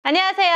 안녕하세요.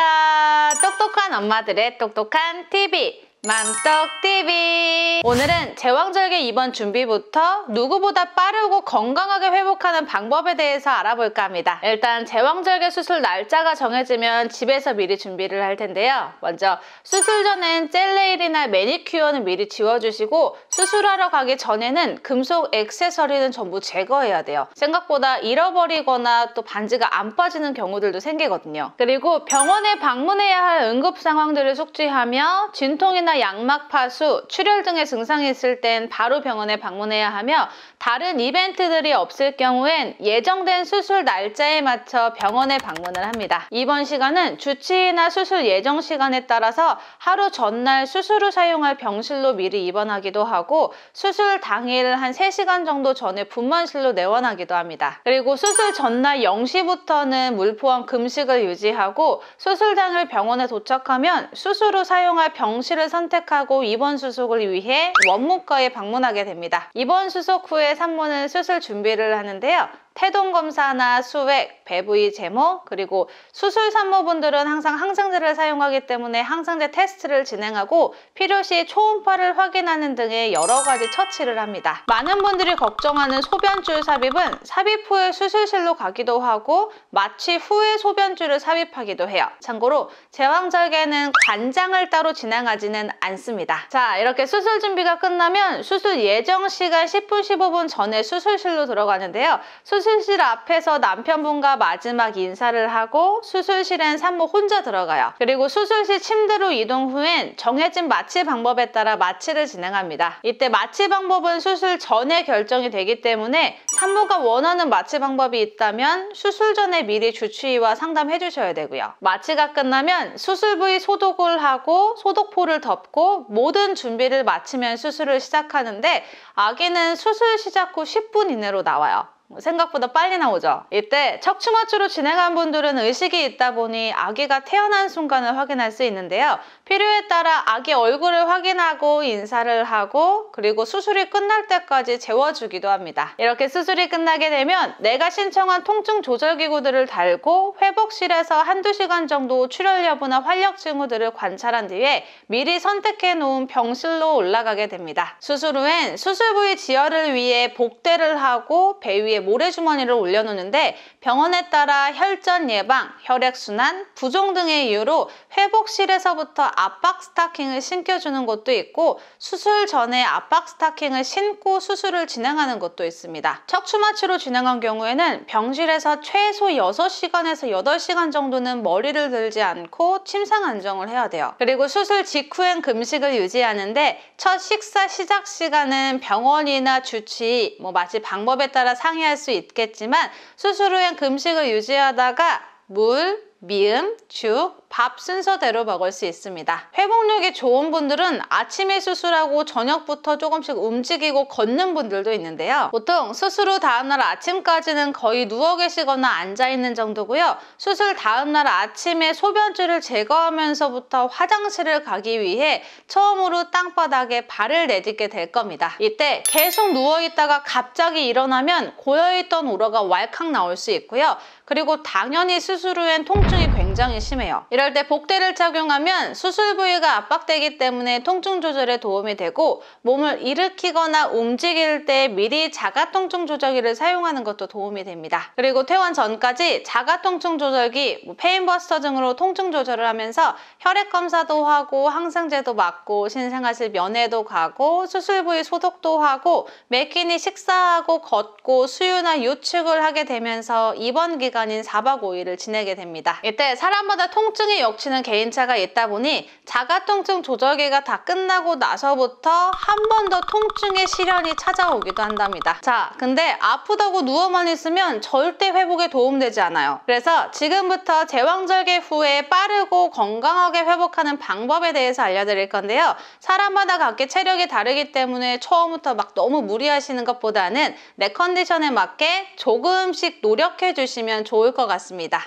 똑똑한 엄마들의 똑똑한 TV 맘떡TV. 오늘은 제왕절개 입원 준비부터 누구보다 빠르고 건강하게 회복하는 방법에 대해서 알아볼까 합니다. 일단 제왕절개 수술 날짜가 정해지면 집에서 미리 준비를 할 텐데요. 먼저 수술 전엔 젤네일이나 매니큐어는 미리 지워주시고 수술하러 가기 전에는 금속 액세서리는 전부 제거해야 돼요. 생각보다 잃어버리거나 또 반지가 안 빠지는 경우들도 생기거든요. 그리고 병원에 방문해야 할 응급 상황들을 숙지하며 진통이나 양막 파수, 출혈 등의 증상이 있을 땐 바로 병원에 방문해야 하며 다른 이벤트들이 없을 경우엔 예정된 수술 날짜에 맞춰 병원에 방문을 합니다. 입원 시간은 주치의나 수술 예정 시간에 따라서 하루 전날 수술 후 사용할 병실로 미리 입원하기도 하고 수술 당일 한 3시간 정도 전에 분만실로 내원하기도 합니다. 그리고 수술 전날 0시부터는 물 포함 금식을 유지하고 수술 당일 병원에 도착하면 수술 후 사용할 병실을 선택하고 입원 수속을 위해 원무과에 방문하게 됩니다. 입원 수속 후에 산모는 수술 준비를 하는데요. 태동검사나 수액, 배부의 제모, 그리고 수술 산모분들은 항상 항생제를 사용하기 때문에 항생제 테스트를 진행하고 필요시 초음파를 확인하는 등의 여러 가지 처치를 합니다. 많은 분들이 걱정하는 소변줄 삽입은 삽입 후에 수술실로 가기도 하고 마취 후에 소변줄을 삽입하기도 해요. 참고로 제왕절개는 관장을 따로 진행하지는 않습니다. 자, 이렇게 수술 준비가 끝나면 수술 예정 시간 10분, 15분 전에 수술실로 들어가는데요. 수술실 앞에서 남편분과 마지막 인사를 하고 수술실엔 산모 혼자 들어가요. 그리고 수술실 침대로 이동 후엔 정해진 마취 방법에 따라 마취를 진행합니다. 이때 마취 방법은 수술 전에 결정이 되기 때문에 산모가 원하는 마취 방법이 있다면 수술 전에 미리 주치의와 상담해 주셔야 되고요. 마취가 끝나면 수술 부위 소독을 하고 소독포를 덮고 모든 준비를 마치면 수술을 시작하는데 아기는 수술 시작 후 10분 이내로 나와요. 생각보다 빨리 나오죠. 이때 척추마취로 진행한 분들은 의식이 있다 보니 아기가 태어난 순간을 확인할 수 있는데요. 필요에 따라 아기 얼굴을 확인하고 인사를 하고 그리고 수술이 끝날 때까지 재워주기도 합니다. 이렇게 수술이 끝나게 되면 내가 신청한 통증 조절기구들을 달고 회복실에서 한두 시간 정도 출혈 여부나 활력 징후들을 관찰한 뒤에 미리 선택해 놓은 병실로 올라가게 됩니다. 수술 후엔 수술 부위 지혈을 위해 복대를 하고 배 위에 모래주머니를 올려놓는데 병원에 따라 혈전 예방, 혈액순환, 부종 등의 이유로 회복실에서부터 압박 스타킹을 신겨주는 곳도 있고 수술 전에 압박 스타킹을 신고 수술을 진행하는 곳도 있습니다. 척추마취로 진행한 경우에는 병실에서 최소 6시간에서 8시간 정도는 머리를 들지 않고 침상 안정을 해야 돼요. 그리고 수술 직후엔 금식을 유지하는데 첫 식사 시작 시간은 병원이나 주치의, 마취 방법에 따라 상의할 수 있겠지만 수술 후엔 금식을 유지하다가 물, 미음, 죽, 밥 순서대로 먹을 수 있습니다. 회복력이 좋은 분들은 아침에 수술하고 저녁부터 조금씩 움직이고 걷는 분들도 있는데요. 보통 수술 후 다음날 아침까지는 거의 누워 계시거나 앉아있는 정도고요. 수술 다음날 아침에 소변줄을 제거하면서부터 화장실을 가기 위해 처음으로 땅바닥에 발을 내딛게 될 겁니다. 이때 계속 누워있다가 갑자기 일어나면 고여있던 우러가 왈칵 나올 수 있고요. 그리고 당연히 수술 후엔 통증이 굉장히 심해요. 이럴 때 복대를 착용하면 수술 부위가 압박되기 때문에 통증 조절에 도움이 되고 몸을 일으키거나 움직일 때 미리 자가 통증 조절기를 사용하는 것도 도움이 됩니다. 그리고 퇴원 전까지 자가 통증 조절기, 페인버스터 등으로 통증 조절을 하면서 혈액 검사도 하고 항생제도 맞고 신생아실 면회도 가고 수술 부위 소독도 하고 매 끼니 식사하고 걷고 수유나 유축을 하게 되면서 입원 기간인 4박 5일을 지내게 됩니다. 이때 사람마다 통증의 역치는 개인차가 있다 보니 자가 통증 조절기가 다 끝나고 나서부터 한 번 더 통증의 시련이 찾아오기도 한답니다. 자, 근데 아프다고 누워만 있으면 절대 회복에 도움되지 않아요. 그래서 지금부터 제왕절개 후에 빠르고 건강하게 회복하는 방법에 대해서 알려드릴 건데요. 사람마다 각기 체력이 다르기 때문에 처음부터 막 너무 무리하시는 것보다는 내 컨디션에 맞게 조금씩 노력해 주시면 좋을 것 같습니다.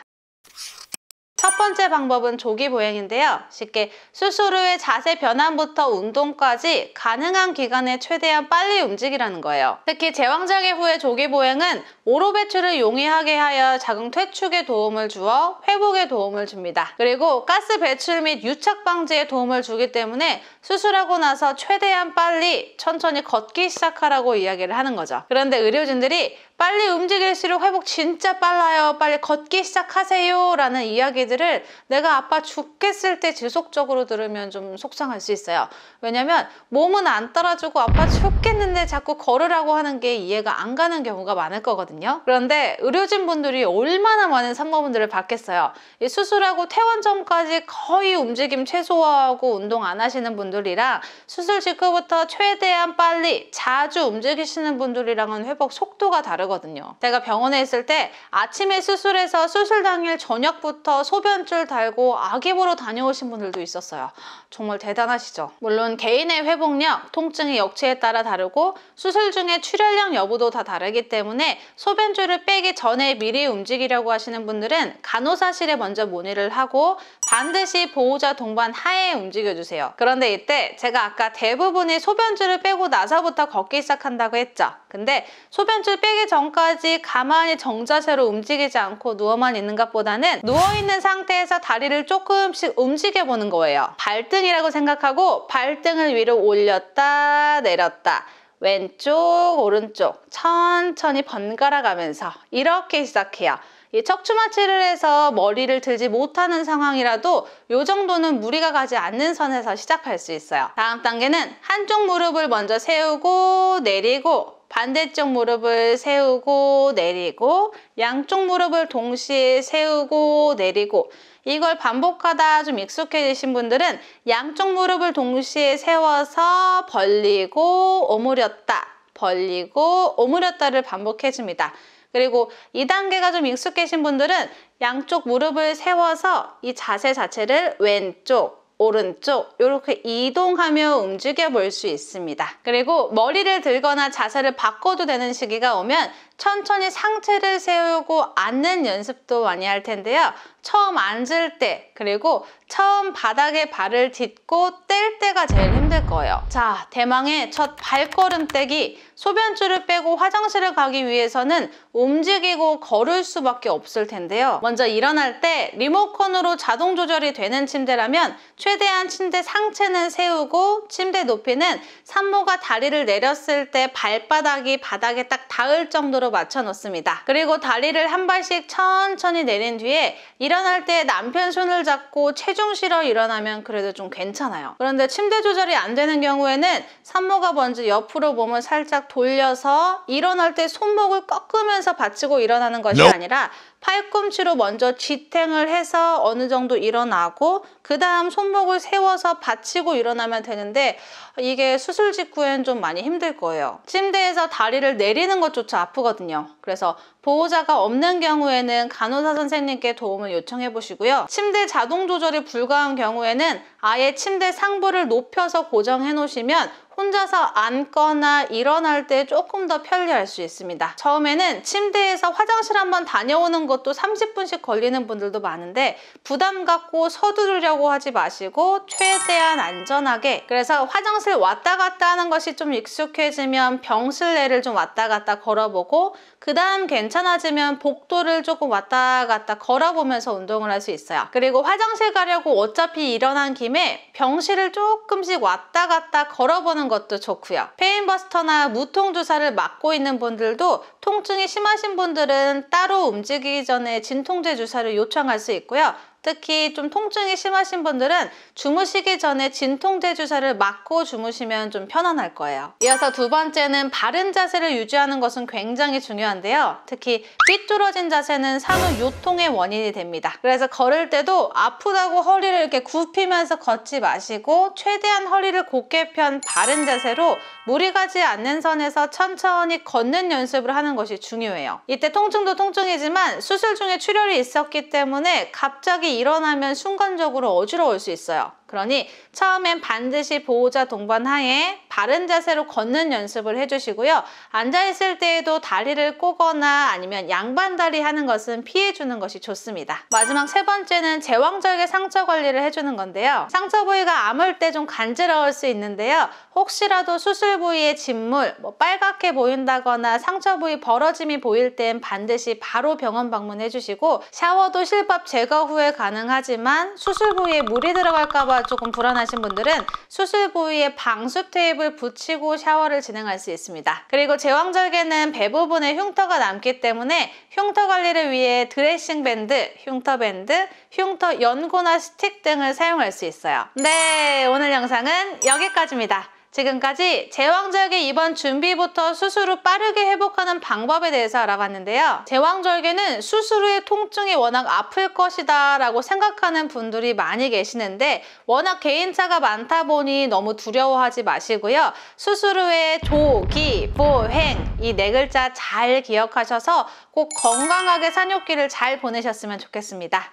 첫 번째 방법은 조기 보행인데요. 쉽게 수술 후의 자세 변환부터 운동까지 가능한 기간에 최대한 빨리 움직이라는 거예요. 특히 제왕절개 후의 조기 보행은 오로 배출을 용이하게 하여 자궁 퇴축에 도움을 주어 회복에 도움을 줍니다. 그리고 가스 배출 및 유착 방지에 도움을 주기 때문에 수술하고 나서 최대한 빨리 천천히 걷기 시작하라고 이야기를 하는 거죠. 그런데 의료진들이 빨리 움직일수록 회복 진짜 빨라요. 빨리 걷기 시작하세요. 라는 이야기들을 내가 아파 죽겠을 때 지속적으로 들으면 좀 속상할 수 있어요. 왜냐면 몸은 안 따라주고 아파 죽겠는데 자꾸 걸으라고 하는 게 이해가 안 가는 경우가 많을 거거든요. 그런데 의료진 분들이 얼마나 많은 산모분들을 받겠어요. 이 수술하고 퇴원 전까지 거의 움직임 최소화하고 운동 안 하시는 분들이랑 수술 직후부터 최대한 빨리 자주 움직이시는 분들이랑은 회복 속도가 다르거든요. 제가 병원에 있을 때 아침에 수술해서 수술 당일 저녁부터 소변줄 달고 아기 보러 다녀오신 분들도 있었어요. 정말 대단하시죠? 물론 개인의 회복력, 통증의 역치에 따라 다르고 수술 중에 출혈량 여부도 다 다르기 때문에 소변줄을 빼기 전에 미리 움직이려고 하시는 분들은 간호사실에 먼저 문의를 하고 반드시 보호자 동반 하에 움직여주세요. 그런데 이때 제가 아까 대부분이 소변줄을 빼고 나서부터 걷기 시작한다고 했죠. 근데 소변줄 빼기 전까지 가만히 정자세로 움직이지 않고 누워만 있는 것보다는 누워있는 상태에서 다리를 조금씩 움직여보는 거예요. 발등이라고 생각하고 발등을 위로 올렸다 내렸다 왼쪽 오른쪽 천천히 번갈아 가면서 이렇게 시작해요. 이 척추마취를 해서 머리를 들지 못하는 상황이라도 이 정도는 무리가 가지 않는 선에서 시작할 수 있어요. 다음 단계는 한쪽 무릎을 먼저 세우고 내리고 반대쪽 무릎을 세우고 내리고 양쪽 무릎을 동시에 세우고 내리고 이걸 반복하다 좀 익숙해지신 분들은 양쪽 무릎을 동시에 세워서 벌리고 오므렸다 벌리고 오므렸다를 반복해줍니다. 그리고 2단계가 좀 익숙해진 분들은 양쪽 무릎을 세워서 이 자세 자체를 왼쪽, 오른쪽 이렇게 이동하며 움직여 볼 수 있습니다. 그리고 머리를 들거나 자세를 바꿔도 되는 시기가 오면 천천히 상체를 세우고 앉는 연습도 많이 할 텐데요. 처음 앉을 때 그리고 처음 바닥에 발을 딛고 뗄 때가 제일 힘들 거예요. 자, 대망의 첫 발걸음 떼기. 소변줄을 빼고 화장실을 가기 위해서는 움직이고 걸을 수밖에 없을 텐데요. 먼저 일어날 때 리모컨으로 자동 조절이 되는 침대라면 최대한 침대 상체는 세우고 침대 높이는 산모가 다리를 내렸을 때 발바닥이 바닥에 딱 닿을 정도로 맞춰 놓습니다. 그리고 다리를 한 발씩 천천히 내린 뒤에 일어날 때 남편 손을 잡고 체중 실어 일어나면 그래도 좀 괜찮아요. 그런데 침대 조절이 안 되는 경우에는 산모가 먼저 옆으로 몸을 살짝 돌려서 일어날 때 손목을 꺾으면서 받치고 일어나는 것이 아니라 팔꿈치로 먼저 지탱을 해서 어느 정도 일어나고 그 다음 손목을 세워서 받치고 일어나면 되는데 이게 수술 직후엔 좀 많이 힘들 거예요. 침대에서 다리를 내리는 것조차 아프거든요. 그래서 보호자가 없는 경우에는 간호사 선생님께 도움을 요청해 보시고요. 침대 자동 조절이 불가한 경우에는 아예 침대 상부를 높여서 고정해 놓으시면 혼자서 앉거나 일어날 때 조금 더 편리할 수 있습니다. 처음에는 침대에서 화장실 한번 다녀오는 것도 30분씩 걸리는 분들도 많은데 부담 갖고 서두르려고 하지 마시고 최대한 안전하게, 그래서 화장실 왔다 갔다 하는 것이 좀 익숙해지면 병실내를 좀 왔다 갔다 걸어보고 그 다음 괜찮아지면 복도를 조금 왔다 갔다 걸어보면서 운동을 할 수 있어요. 그리고 화장실 가려고 어차피 일어난 김에 병실을 조금씩 왔다 갔다 걸어보는 것도 좋고요. 페인버스터나 무통주사를 맞고 있는 분들도 통증이 심하신 분들은 따로 움직이기 전에 진통제 주사를 요청할 수 있고요. 특히 좀 통증이 심하신 분들은 주무시기 전에 진통제 주사를 맞고 주무시면 좀 편안할 거예요. 이어서 두 번째는 바른 자세를 유지하는 것은 굉장히 중요한데요. 특히 삐뚤어진 자세는 산후 요통의 원인이 됩니다. 그래서 걸을 때도 아프다고 허리를 이렇게 굽히면서 걷지 마시고 최대한 허리를 곧게 편 바른 자세로 무리 가지 않는 선에서 천천히 걷는 연습을 하는 것이 중요해요. 이때 통증도 통증이지만 수술 중에 출혈이 있었기 때문에 갑자기 일어나면 순간적으로 어지러울 수 있어요. 그러니 처음엔 반드시 보호자 동반 하에 바른 자세로 걷는 연습을 해주시고요. 앉아있을 때에도 다리를 꼬거나 아니면 양반다리 하는 것은 피해주는 것이 좋습니다. 마지막 세 번째는 제왕절개 상처 관리를 해주는 건데요. 상처 부위가 아물 때 좀 간지러울 수 있는데요. 혹시라도 수술 부위에 진물, 빨갛게 보인다거나 상처 부위 벌어짐이 보일 땐 반드시 바로 병원 방문해 주시고 샤워도 실밥 제거 후에 가능하지만 수술 부위에 물이 들어갈까 봐 조금 불안하신 분들은 수술 부위에 방수 테이프를 붙이고 샤워를 진행할 수 있습니다. 그리고 제왕절개는 배 부분에 흉터가 남기 때문에 흉터 관리를 위해 드레싱 밴드, 흉터 밴드, 흉터 연고나 스틱 등을 사용할 수 있어요. 네, 오늘 영상은 여기까지입니다. 지금까지 제왕절개 입원 준비부터 수술 후 빠르게 회복하는 방법에 대해서 알아봤는데요. 제왕절개는 수술 후의 통증이 워낙 아플 것이다 라고 생각하는 분들이 많이 계시는데 워낙 개인차가 많다 보니 너무 두려워하지 마시고요. 수술 후에 조기보행 이 네 글자 잘 기억하셔서 꼭 건강하게 산후기를 잘 보내셨으면 좋겠습니다.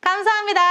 감사합니다.